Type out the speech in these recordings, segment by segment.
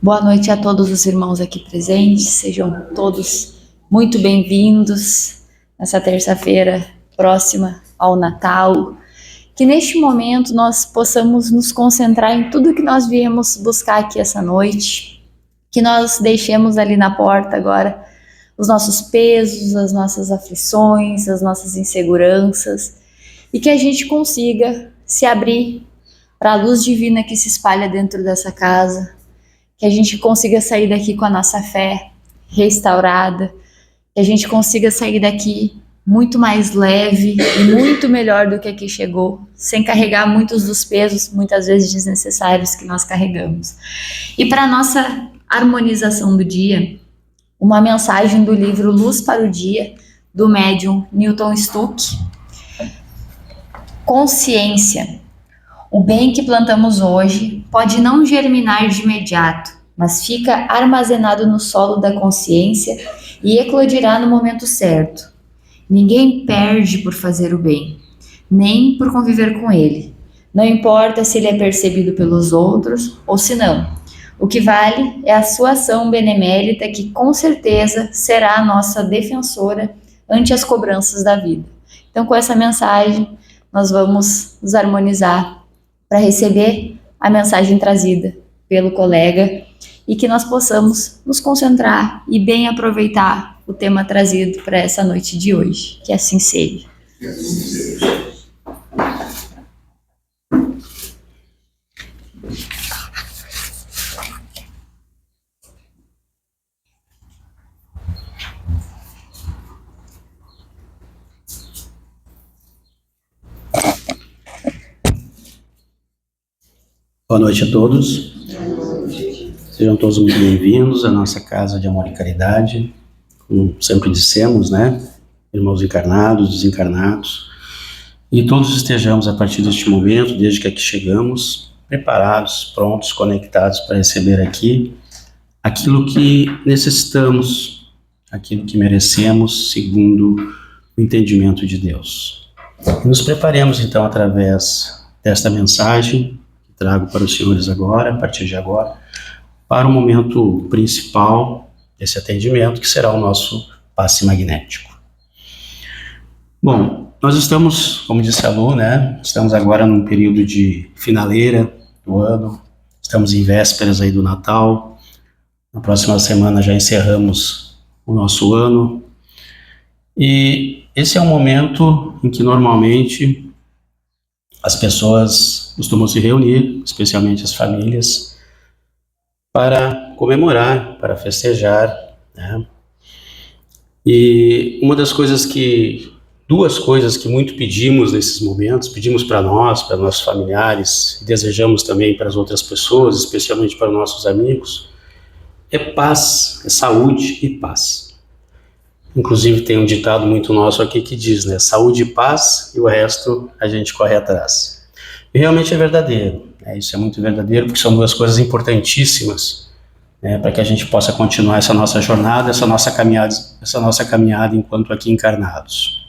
Boa noite a todos os irmãos aqui presentes, sejam todos muito bem-vindos nessa terça-feira próxima ao Natal. Que neste momento nós possamos nos concentrar em tudo que nós viemos buscar aqui essa noite, que nós deixemos ali na porta agora os nossos pesos, as nossas aflições, as nossas inseguranças, e que a gente consiga se abrir para a luz divina que se espalha dentro dessa casa, que a gente consiga sair daqui com a nossa fé restaurada, que a gente consiga sair daqui muito mais leve e muito melhor do que aqui chegou, sem carregar muitos dos pesos, muitas vezes desnecessários, que nós carregamos. E para a nossa harmonização do dia, uma mensagem do livro Luz para o Dia, do médium Newton Stuck. Consciência. O bem que plantamos hoje pode não germinar de imediato, mas fica armazenado no solo da consciência e eclodirá no momento certo. Ninguém perde por fazer o bem, nem por conviver com ele. Não importa se ele é percebido pelos outros ou se não. O que vale é a sua ação benemérita, que com certeza será a nossa defensora ante as cobranças da vida. Então, com essa mensagem, nós vamos nos harmonizar para receber a mensagem trazida pelo colega e que nós possamos nos concentrar e bem aproveitar o tema trazido para essa noite de hoje. Que assim seja. Boa noite a todos. Sejam todos muito bem-vindos à nossa casa de amor e caridade. Como sempre dissemos, né? Irmãos encarnados, desencarnados. E todos estejamos, a partir deste momento, desde que aqui chegamos, preparados, prontos, conectados para receber aqui aquilo que necessitamos, aquilo que merecemos, segundo o entendimento de Deus. E nos preparemos, então, através desta mensagem trago para os senhores agora, a partir de agora, para o momento principal desse atendimento, que será o nosso passe magnético. Bom, nós estamos, como disse a Lu, né, estamos agora num período de finaleira do ano, estamos em vésperas aí do Natal, na próxima semana já encerramos o nosso ano, e esse é um momento em que normalmente as pessoas costumam se reunir, especialmente as famílias, para comemorar, para festejar, né? E duas coisas que muito pedimos nesses momentos, pedimos para nós, para nossos familiares, e desejamos também para as outras pessoas, especialmente para nossos amigos, é paz, é saúde e paz. Inclusive tem um ditado muito nosso aqui que diz, né, saúde e paz, e o resto a gente corre atrás. E realmente é verdadeiro, né, isso é muito verdadeiro, porque são duas coisas importantíssimas, né, para que a gente possa continuar essa nossa jornada, essa nossa caminhada enquanto aqui encarnados.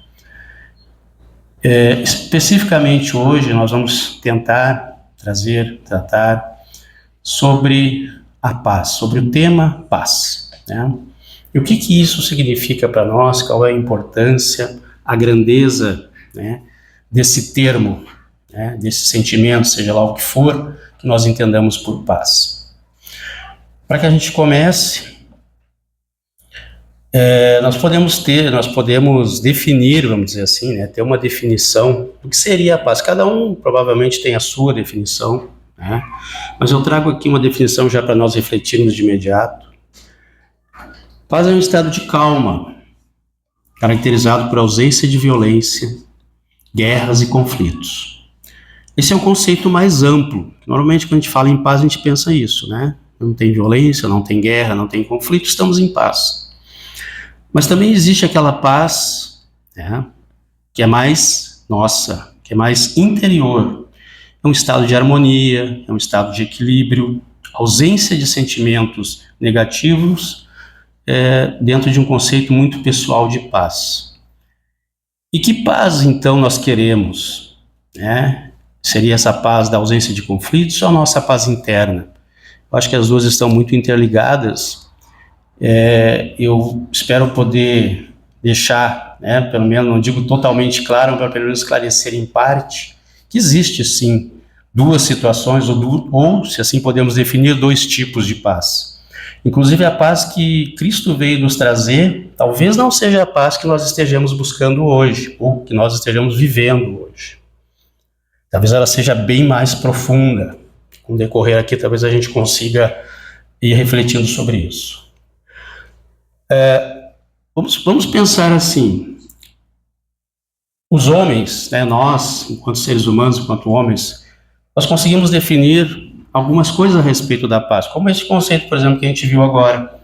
Especificamente hoje nós vamos tentar tratar sobre a paz, sobre o tema paz, né? E o que isso significa para nós, qual é a importância, a grandeza, né, desse termo, né, desse sentimento, seja lá o que for, que nós entendamos por paz. Para que a gente comece, nós podemos definir, vamos dizer assim, né, ter uma definição do que seria a paz. Cada um provavelmente tem a sua definição, né, mas eu trago aqui uma definição já para nós refletirmos de imediato. Paz é um estado de calma, caracterizado por ausência de violência, guerras e conflitos. Esse é um conceito mais amplo. Normalmente, quando a gente fala em paz, a gente pensa isso, né? Não tem violência, não tem guerra, não tem conflito, estamos em paz. Mas também existe aquela paz, né, que é mais nossa, que é mais interior. É um estado de harmonia, é um estado de equilíbrio, ausência de sentimentos negativos, dentro de um conceito muito pessoal de paz. E que paz, então, nós queremos, né? Seria essa paz da ausência de conflitos ou a nossa paz interna? Eu acho que as duas estão muito interligadas. Eu espero poder deixar, né, pelo menos, não digo totalmente claro, mas pelo menos esclarecer em parte, que existe sim duas situações, ou se assim podemos definir, dois tipos de paz. Inclusive a paz que Cristo veio nos trazer, talvez não seja a paz que nós estejamos buscando hoje, ou que nós estejamos vivendo hoje. Talvez ela seja bem mais profunda. Com o decorrer aqui, talvez a gente consiga ir refletindo sobre isso. Vamos pensar assim, os homens, né, nós, enquanto seres humanos, enquanto homens, nós conseguimos definir algumas coisas a respeito da paz, como esse conceito, por exemplo, que a gente viu agora.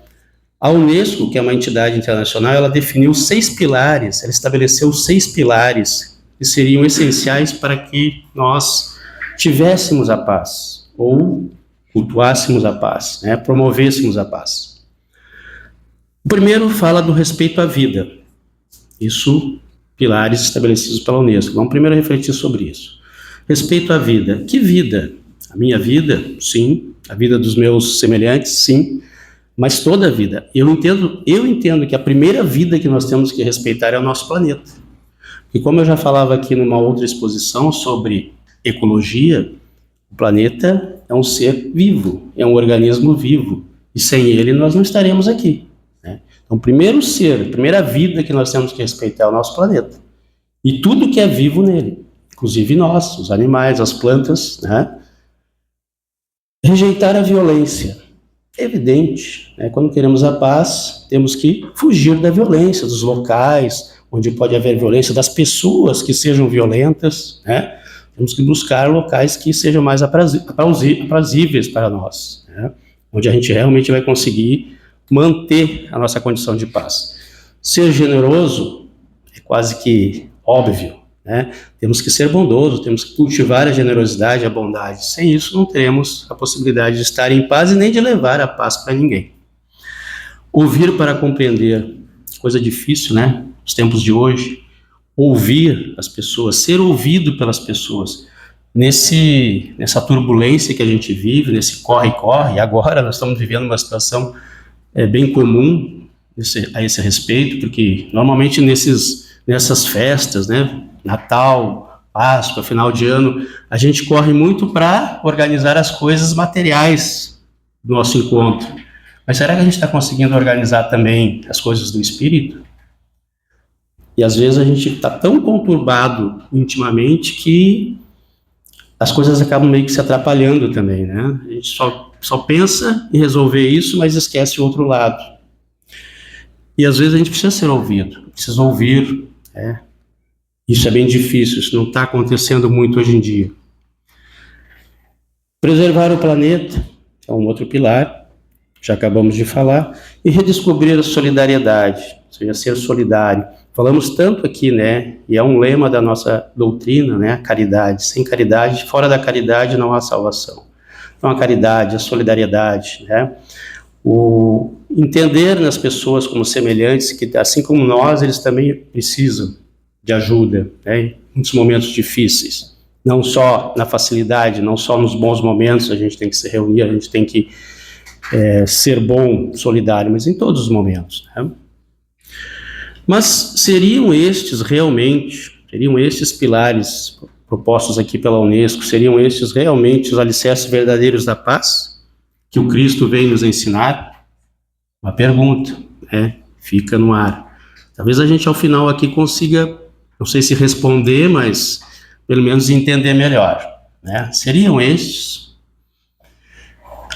A Unesco, que é uma entidade internacional, ela definiu 6 pilares, ela estabeleceu 6 pilares que seriam essenciais para que nós tivéssemos a paz, ou cultuássemos a paz, né, promovêssemos a paz. O primeiro fala do respeito à vida. Isso, pilares estabelecidos pela Unesco. Vamos primeiro refletir sobre isso. Respeito à vida. Que vida? A minha vida? Sim. A vida dos meus semelhantes? Sim. Mas toda a vida. Eu entendo que a primeira vida que nós temos que respeitar é o nosso planeta. E como eu já falava aqui numa outra exposição sobre ecologia, o planeta é um ser vivo, é um organismo vivo. E sem ele nós não estaremos aqui. Então, o primeiro ser, a primeira vida que nós temos que respeitar é o nosso planeta. E tudo que é vivo nele, inclusive nós, os animais, as plantas, né? Rejeitar a violência. É evidente, né? Quando queremos a paz, temos que fugir da violência, dos locais onde pode haver violência, das pessoas que sejam violentas, né? Temos que buscar locais que sejam mais aprazíveis para nós, né? Onde a gente realmente vai conseguir manter a nossa condição de paz. Ser generoso é quase que óbvio, né? Temos que ser bondosos, temos que cultivar a generosidade, a bondade. Sem isso não teremos a possibilidade de estar em paz e nem de levar a paz para ninguém. Ouvir para compreender, coisa difícil, né? Nos tempos de hoje, ouvir as pessoas, ser ouvido pelas pessoas. Nessa turbulência que a gente vive, nesse corre-corre, agora nós estamos vivendo uma situação bem comum a esse respeito, porque normalmente nessas festas, né, Natal, Páscoa, final de ano, a gente corre muito para organizar as coisas materiais do nosso encontro. Mas será que a gente está conseguindo organizar também as coisas do espírito? E às vezes a gente está tão conturbado intimamente que as coisas acabam meio que se atrapalhando também, né? A gente só pensa em resolver isso, mas esquece o outro lado. E às vezes a gente precisa ser ouvido, precisa ouvir, né? Isso é bem difícil, isso não está acontecendo muito hoje em dia. Preservar o planeta é um outro pilar, já acabamos de falar, e redescobrir a solidariedade, ou seja, ser solidário. Falamos tanto aqui, né, e é um lema da nossa doutrina, né, a caridade. Sem caridade, fora da caridade não há salvação. Então a caridade, a solidariedade, né, o entender nas pessoas como semelhantes, que assim como nós, eles também precisam de ajuda, né, em muitos momentos difíceis. Não só na facilidade, não só nos bons momentos, a gente tem que se reunir, a gente tem que ser bom, solidário, mas em todos os momentos, né? Mas seriam estes pilares propostos aqui pela Unesco, seriam estes realmente os alicerces verdadeiros da paz que o Cristo veio nos ensinar? Uma pergunta, né? Fica no ar. Talvez a gente ao final aqui consiga, não sei se responder, mas pelo menos entender melhor, né? Seriam estes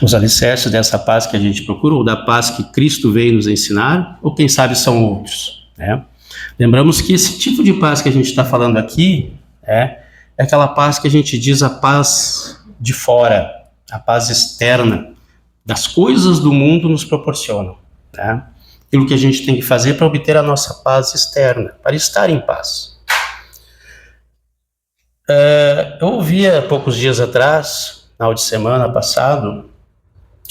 os alicerces dessa paz que a gente procura, ou da paz que Cristo veio nos ensinar, ou quem sabe são outros, né? Lembramos que esse tipo de paz que a gente está falando aqui é aquela paz que a gente diz a paz de fora, a paz externa, das coisas do mundo nos proporcionam, né? Aquilo que a gente tem que fazer para obter a nossa paz externa, para estar em paz. Eu ouvi há poucos dias atrás, na final de semana passado,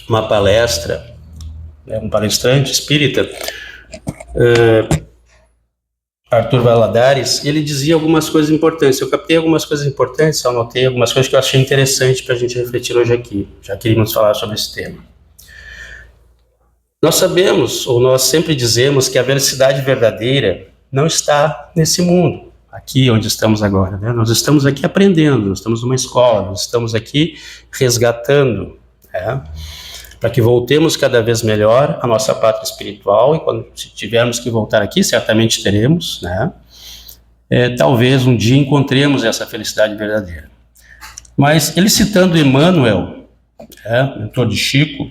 uma palestra, um palestrante espírita, Arthur Valladares, ele dizia algumas coisas importantes. Eu captei algumas coisas importantes, anotei algumas coisas que eu achei interessante para a gente refletir hoje aqui. Já queríamos falar sobre esse tema. Nós sabemos, ou nós sempre dizemos, que a felicidade verdadeira não está nesse mundo, aqui onde estamos agora, né? Nós estamos aqui aprendendo, nós estamos numa escola, nós estamos aqui resgatando, né? Para que voltemos cada vez melhor à nossa pátria espiritual, e quando tivermos que voltar aqui, certamente teremos, né? Talvez um dia encontremos essa felicidade verdadeira. Mas ele, citando Emmanuel, mentor de Chico,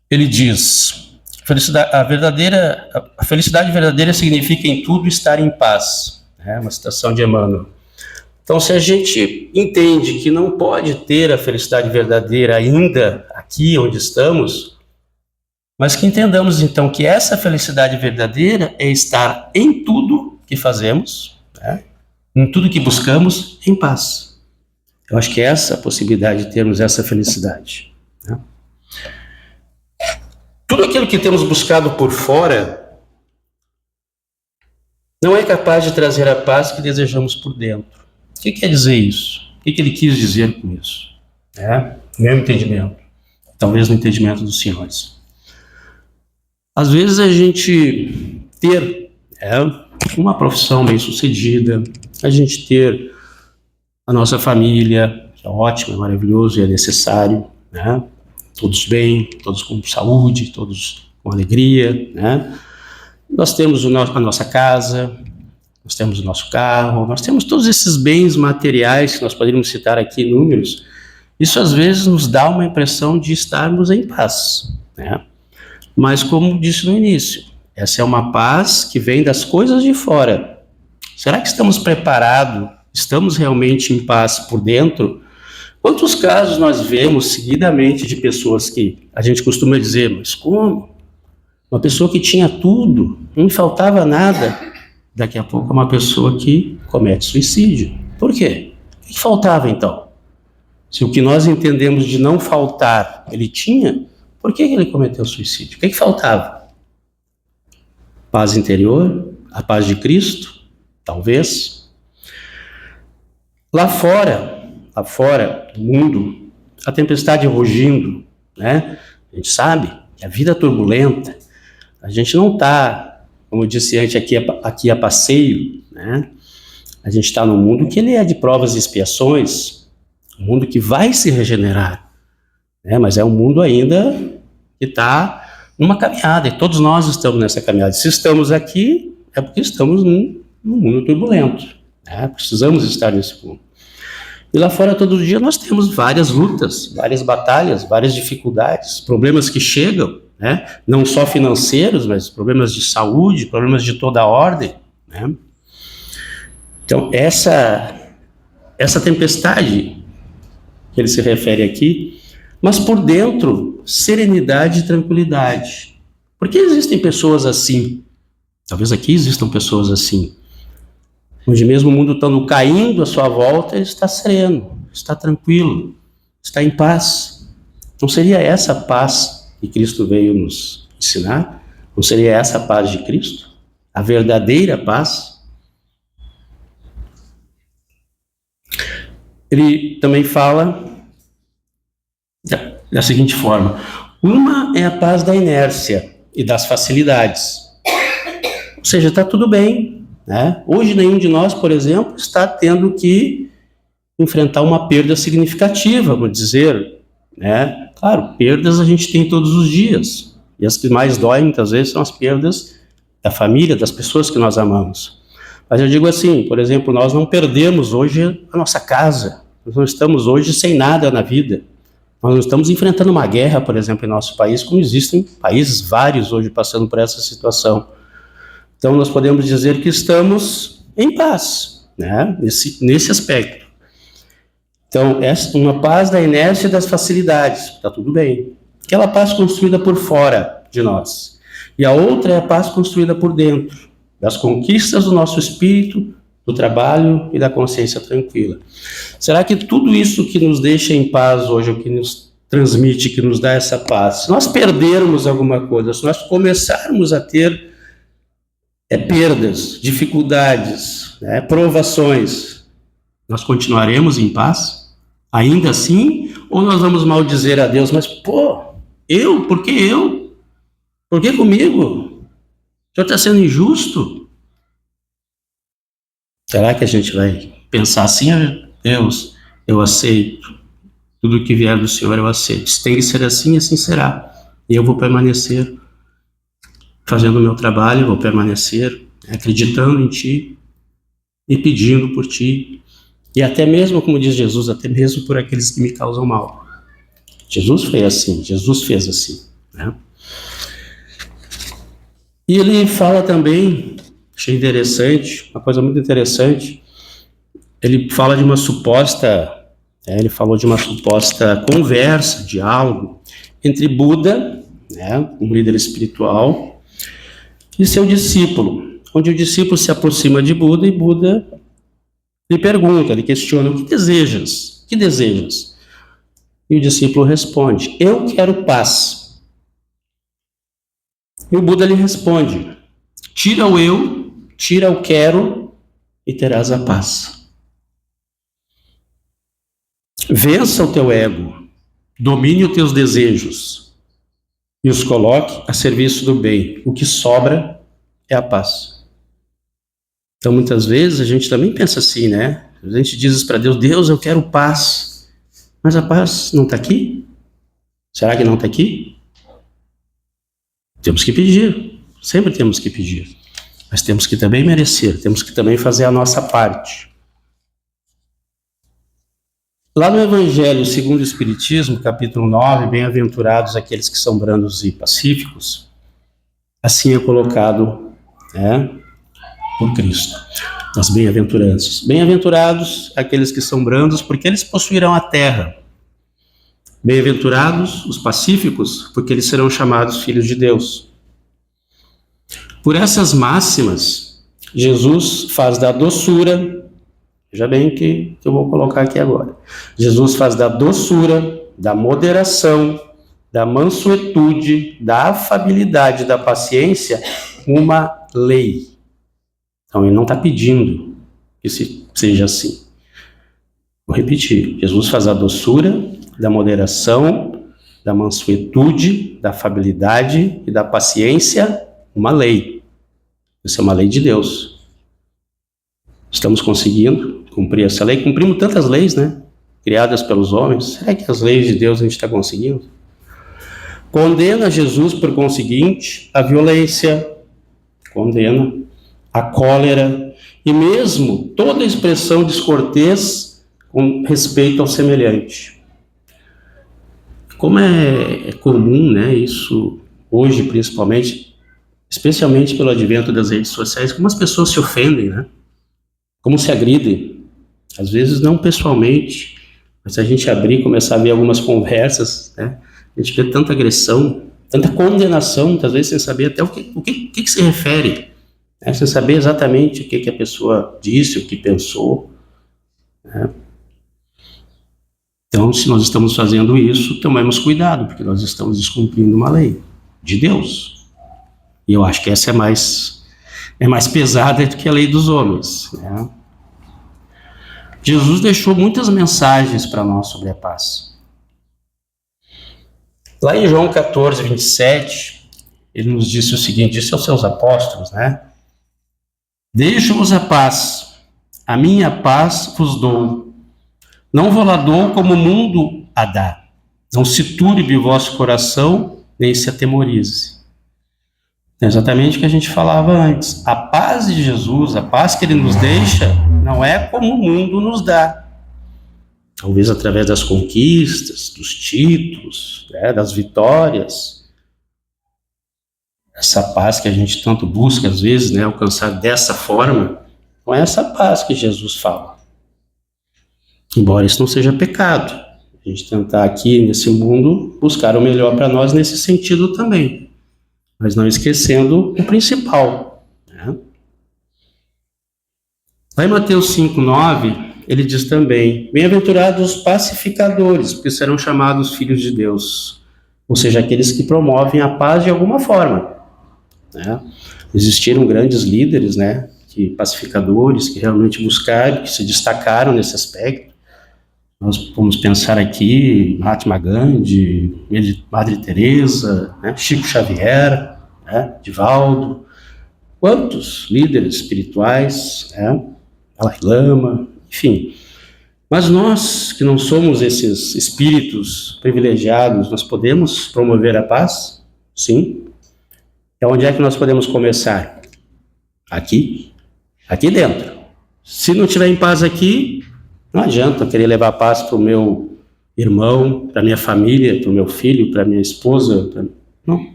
ele diz: a felicidade verdadeira significa em tudo estar em paz. Uma citação de Emmanuel. Então, se a gente entende que não pode ter a felicidade verdadeira ainda aqui onde estamos, mas que entendamos então que essa felicidade verdadeira é estar em tudo que fazemos, né? Em tudo que buscamos, em paz. Eu acho que é essa a possibilidade de termos essa felicidade, né? Tudo aquilo que temos buscado por fora não é capaz de trazer a paz que desejamos por dentro. O que quer dizer isso? O que ele quis dizer com isso? No meu entendimento, talvez no entendimento dos senhores. Às vezes a gente ter uma profissão bem-sucedida, a gente ter a nossa família, que é ótimo, é maravilhoso e é necessário, né? Todos bem, todos com saúde, todos com alegria, né? Nós temos a nossa casa, nós temos o nosso carro, nós temos todos esses bens materiais que nós poderíamos citar aqui em números. Isso às vezes nos dá uma impressão de estarmos em paz, né? Mas como disse no início, essa é uma paz que vem das coisas de fora. Será que estamos preparados? Estamos realmente em paz por dentro? Quantos casos nós vemos seguidamente de pessoas que a gente costuma dizer, mas como? Uma pessoa que tinha tudo, não lhe faltava nada, daqui a pouco é uma pessoa que comete suicídio. Por quê? O que faltava então? Se o que nós entendemos de não faltar ele tinha, por que ele cometeu suicídio? O que faltava? Paz interior? A paz de Cristo? Talvez. Lá fora, no mundo, a tempestade rugindo, né? A gente sabe que a vida é turbulenta, a gente não está, como eu disse antes, aqui a passeio, né? A gente está num mundo que ele é de provas e expiações, um mundo que vai se regenerar, né? Mas é um mundo ainda que está numa caminhada, e todos nós estamos nessa caminhada. Se estamos aqui, é porque estamos num mundo turbulento, né? Precisamos estar nesse mundo. E lá fora, todo dia, nós temos várias lutas, várias batalhas, várias dificuldades, problemas que chegam, né? Não só financeiros, mas problemas de saúde, problemas de toda a ordem, né? Então, essa tempestade que ele se refere aqui, mas por dentro, serenidade e tranquilidade. Por que existem pessoas assim? Talvez aqui existam pessoas assim, onde mesmo o mundo estando caindo à sua volta, ele está sereno, está tranquilo, está em paz. Não seria essa a paz que Cristo veio nos ensinar? Não seria essa a paz de Cristo? A verdadeira paz? Ele também fala da seguinte forma: uma é a paz da inércia e das facilidades. Ou seja, está tudo bem, né? Hoje nenhum de nós, por exemplo, está tendo que enfrentar uma perda significativa, vamos dizer, né? Claro, perdas a gente tem todos os dias, e as que mais doem muitas vezes são as perdas da família, das pessoas que nós amamos. Mas eu digo assim, por exemplo, nós não perdemos hoje a nossa casa, nós não estamos hoje sem nada na vida, nós não estamos enfrentando uma guerra, por exemplo, em nosso país, como existem países vários hoje passando por essa situação. Então, nós podemos dizer que estamos em paz, né? Nesse aspecto. Então, essa uma paz da inércia e das facilidades, está tudo bem. Aquela paz construída por fora de nós. E a outra é a paz construída por dentro, das conquistas do nosso espírito, do trabalho e da consciência tranquila. Será que tudo isso que nos deixa em paz hoje, o que nos transmite, que nos dá essa paz, se nós perdermos alguma coisa, se nós começarmos a ter perdas, dificuldades, provações, nós continuaremos em paz? Ainda assim? Ou nós vamos maldizer a Deus? Mas, eu? Por que eu? Por que comigo? O Senhor está sendo injusto? Será que a gente vai pensar assim? Deus, eu aceito. Tudo que vier do Senhor eu aceito. Se tem que ser assim, assim será. E eu vou permanecer fazendo o meu trabalho, vou permanecer acreditando em Ti e pedindo por Ti. E até mesmo, como diz Jesus, até mesmo por aqueles que me causam mal. Jesus foi assim, Jesus fez assim. E ele fala também, achei interessante, uma coisa muito interessante, ele fala de uma suposta, ele falou de uma suposta conversa, diálogo, entre Buda, um líder espiritual, e seu discípulo, onde o discípulo se aproxima de Buda e Buda lhe pergunta, lhe questiona, o que desejas? O que desejas? E o discípulo responde, eu quero paz. E o Buda lhe responde, tira o eu, tira o quero e terás a paz. Vença o teu ego, domine os teus desejos e os coloque a serviço do bem. O que sobra é a paz. Então, muitas vezes, a gente também pensa assim, A gente diz isso para Deus, Deus, eu quero paz. Mas a paz não está aqui? Será que não está aqui? Temos que pedir, sempre temos que pedir. Mas temos que também merecer, temos que também fazer a nossa parte. Lá no Evangelho segundo o Espiritismo, capítulo 9, bem-aventurados aqueles que são brandos e pacíficos, assim é colocado, por Cristo, nas bem-aventuranças. Bem-aventurados aqueles que são brandos, porque eles possuirão a terra. Bem-aventurados os pacíficos, porque eles serão chamados filhos de Deus. Por essas máximas, Jesus faz da doçura, veja bem que eu vou colocar aqui agora. Jesus faz da doçura, da moderação, da mansuetude, da afabilidade, da paciência, uma lei. Então, ele não está pedindo que seja assim. Vou repetir. Jesus faz da doçura, da moderação, da mansuetude, da afabilidade e da paciência uma lei. Isso é uma lei de Deus. Estamos conseguindo cumprir essa lei. Cumprimos tantas leis, criadas pelos homens. Será que as leis de Deus a gente está conseguindo? Condena Jesus, por conseguinte, a violência. Condena a cólera e mesmo toda expressão descortês com respeito ao semelhante. Como é comum, isso hoje principalmente, especialmente pelo advento das redes sociais, como as pessoas se ofendem, como se agridem, às vezes não pessoalmente, mas se a gente abrir e começar a ver algumas conversas, a gente vê tanta agressão, tanta condenação, muitas vezes sem saber até o que se refere. Sem saber exatamente o que a pessoa disse, o que pensou. Então, se nós estamos fazendo isso, tomemos cuidado, porque nós estamos descumprindo uma lei de Deus. E eu acho que essa é mais pesada do que a lei dos homens. Jesus deixou muitas mensagens para nós sobre a paz. Lá em João 14, 27, ele nos disse o seguinte, disse aos seus apóstolos, deixo-vos a paz, a minha paz vos dou. Não vos a dou como o mundo a dá. Não se turbe o vosso coração, nem se atemorize. É exatamente o que a gente falava antes. A paz de Jesus, a paz que Ele nos deixa, não é como o mundo nos dá. Talvez através das conquistas, dos títulos, das vitórias. Essa paz que a gente tanto busca, às vezes, alcançar dessa forma, não é essa paz que Jesus fala. Embora isso não seja pecado. A gente tentar aqui, nesse mundo, buscar o melhor para nós nesse sentido também. Mas não esquecendo o principal. Lá em Mateus 5:9, ele diz também, bem-aventurados os pacificadores, porque serão chamados filhos de Deus. Ou seja, aqueles que promovem a paz de alguma forma. Existiram grandes líderes, né, pacificadores, que realmente buscaram, que se destacaram nesse aspecto. Nós vamos pensar aqui Mahatma Gandhi, Madre Teresa, né, Chico Xavier, né, Divaldo, quantos líderes espirituais, né, Dalai Lama, enfim. Mas nós, que não somos esses espíritos privilegiados, nós podemos promover a paz? Sim. E onde é que nós podemos começar? Aqui dentro. Se não tiver em paz aqui, não adianta eu querer levar paz para o meu irmão, para a minha família, para o meu filho, para a minha esposa.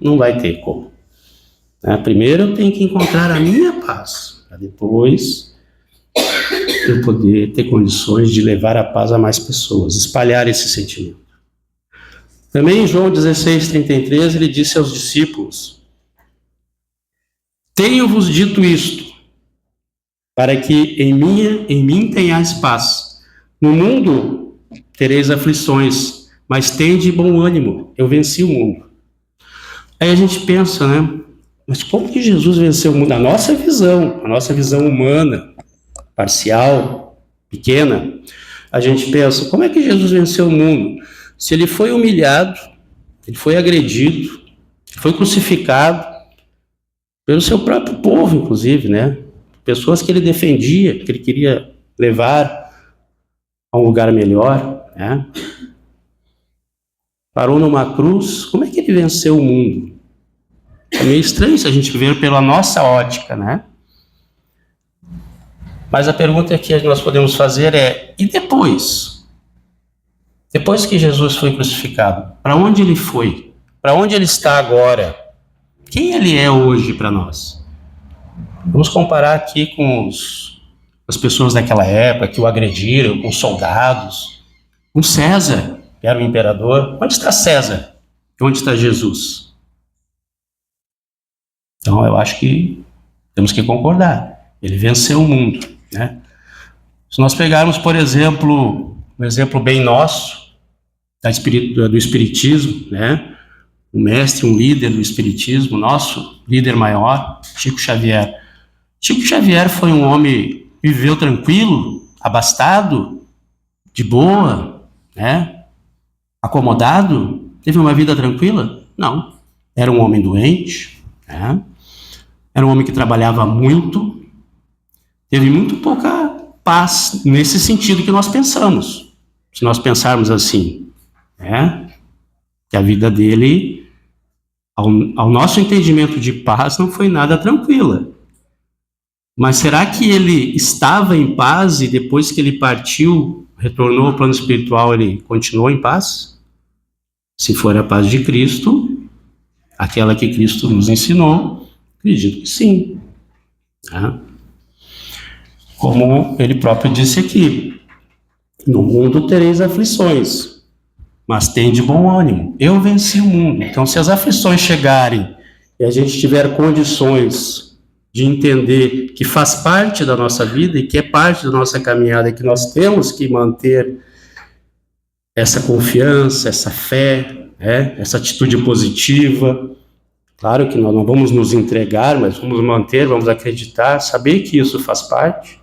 Não vai ter como. Primeiro eu tenho que encontrar a minha paz, para depois eu poder ter condições de levar a paz a mais pessoas, espalhar esse sentimento. Também em João 16:33, ele disse aos discípulos: tenho-vos dito isto, para que em mim tenhais paz. No mundo tereis aflições, mas tende bom ânimo, eu venci o mundo. Aí a gente pensa, né? Mas como que Jesus venceu o mundo? A nossa visão humana, parcial, pequena, a gente pensa, como é que Jesus venceu o mundo? Se ele foi humilhado, ele foi agredido, foi crucificado pelo seu próprio povo, inclusive, né? Pessoas que ele defendia, que ele queria levar a um lugar melhor, né? Parou numa cruz, como é que ele venceu o mundo? É meio estranho se a gente ver pela nossa ótica, né? Mas a pergunta que nós podemos fazer é, e depois? Depois que Jesus foi crucificado, para onde ele foi? Para onde ele está agora? Quem ele é hoje para nós? Vamos comparar aqui com as pessoas daquela época que o agrediram, com os soldados, com César, que era o imperador. Onde está César? Onde está Jesus? Então eu acho que temos que concordar. Ele venceu o mundo, né? Se nós pegarmos, por exemplo, um exemplo bem nosso, do Espiritismo, né? Um mestre, um líder do Espiritismo, nosso líder maior, Chico Xavier. Chico Xavier foi um homem que viveu tranquilo, abastado, de boa, né? Acomodado, teve uma vida tranquila? Não. Era um homem doente, né? Era um homem que trabalhava muito, teve muito pouca paz nesse sentido que nós pensamos. Se nós pensarmos assim, né? Que a vida dele, ao nosso entendimento de paz, não foi nada tranquila. Mas será que ele estava em paz e depois que ele partiu, retornou ao plano espiritual, ele continuou em paz? Se for a paz de Cristo, aquela que Cristo nos ensinou, acredito que sim. Tá? Como ele próprio disse aqui, no mundo tereis aflições, mas tende bom ânimo, eu venci o mundo. Então, se as aflições chegarem e a gente tiver condições de entender que faz parte da nossa vida e que é parte da nossa caminhada, que nós temos que manter essa confiança, essa fé, né, essa atitude positiva. Claro que nós não vamos nos entregar, mas vamos manter, vamos acreditar, saber que isso faz parte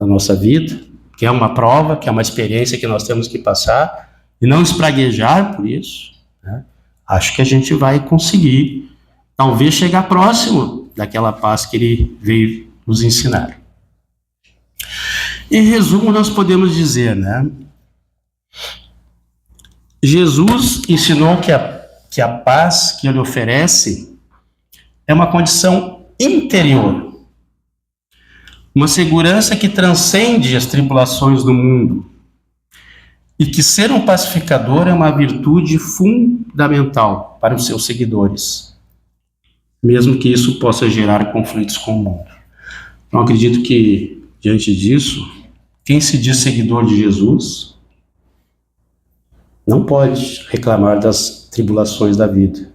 da nossa vida, que é uma prova, que é uma experiência que nós temos que passar, e não espraguejar por isso, né? Acho que a gente vai conseguir, talvez, chegar próximo daquela paz que ele veio nos ensinar. Em resumo, nós podemos dizer, né? Jesus ensinou que a paz que ele oferece é uma condição interior, uma segurança que transcende as tribulações do mundo, e que ser um pacificador é uma virtude fundamental para os seus seguidores, mesmo que isso possa gerar conflitos com o mundo. Então, acredito que, diante disso, quem se diz seguidor de Jesus não pode reclamar das tribulações da vida.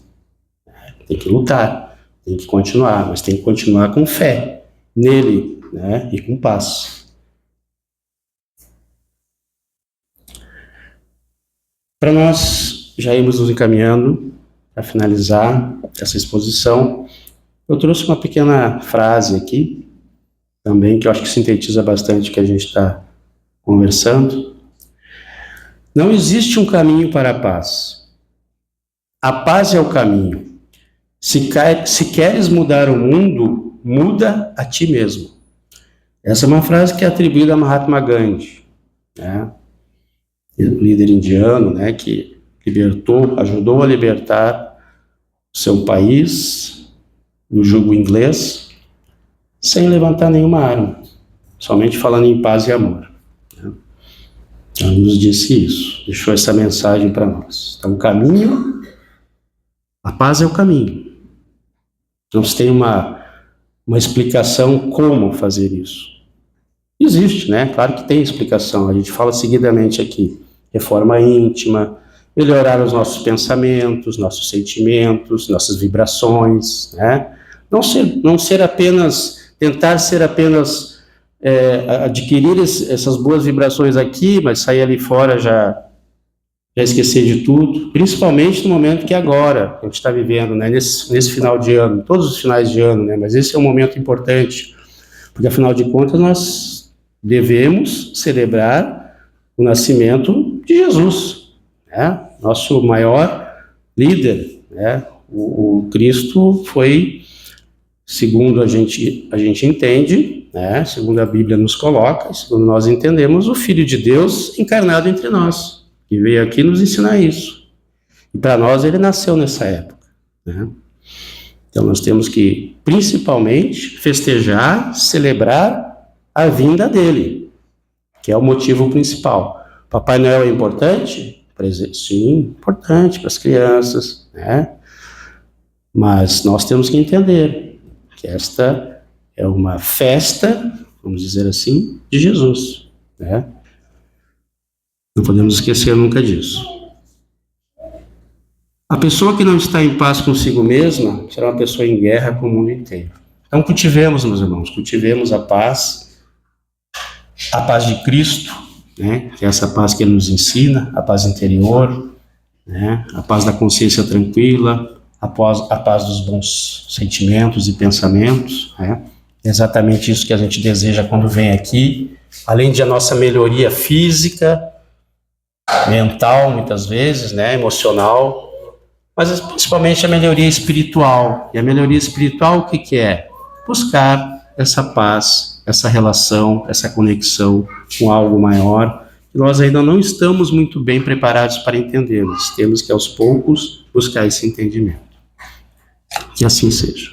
Tem que lutar, tem que continuar, mas tem que continuar com fé nele, né, e com paz. Para nós já irmos nos encaminhando para finalizar essa exposição, Eu trouxe uma pequena frase aqui, também, que eu acho que sintetiza bastante o que a gente está conversando. Não existe um caminho para a paz. A paz é o caminho. Se queres mudar o mundo, muda a ti mesmo. Essa é uma frase que é atribuída a Mahatma Gandhi, né? Líder indiano, né, que ajudou a libertar o seu país do jugo inglês, sem levantar nenhuma arma, somente falando em paz e amor, né? Então, ele nos disse isso, deixou essa mensagem para nós. Então, o caminho, a paz é o caminho. Não se tem uma explicação como fazer isso. Existe, né? Claro que tem explicação, a gente fala seguidamente aqui. Reforma íntima, melhorar os nossos pensamentos, nossos sentimentos, nossas vibrações, né? Não ser apenas, tentar ser apenas, adquirir essas boas vibrações aqui, mas sair ali fora já esquecer de tudo, principalmente no momento que agora a gente está vivendo, né? Nesse final de ano, todos os finais de ano, né? Mas esse é um momento importante, porque afinal de contas nós devemos celebrar o nascimento de Jesus, né? Nosso maior líder, né? O Cristo foi, segundo a gente entende, né? Segundo a Bíblia nos coloca, segundo nós entendemos, o Filho de Deus encarnado entre nós, que veio aqui nos ensinar isso. E para nós ele nasceu nessa época, né? Então nós temos que, principalmente, festejar, celebrar a vinda dele, que é o motivo principal. Papai Noel é importante? Sim, importante para as crianças, né? Mas nós temos que entender que esta é uma festa, vamos dizer assim, de Jesus, né? Não podemos esquecer nunca disso. A pessoa que não está em paz consigo mesma será uma pessoa em guerra com o mundo inteiro. Então cultivemos, meus irmãos, cultivemos a paz de Cristo, né? Que é essa paz que Ele nos ensina, a paz interior, né? A paz da consciência tranquila, a paz dos bons sentimentos e pensamentos, né? É exatamente isso que a gente deseja quando vem aqui, além de a nossa melhoria física, mental, muitas vezes, né? Emocional, mas principalmente a melhoria espiritual. E a melhoria espiritual, o que é? Buscar essa paz, essa relação, essa conexão com algo maior, que nós ainda não estamos muito bem preparados para entender, mas temos que aos poucos buscar esse entendimento. Que assim seja.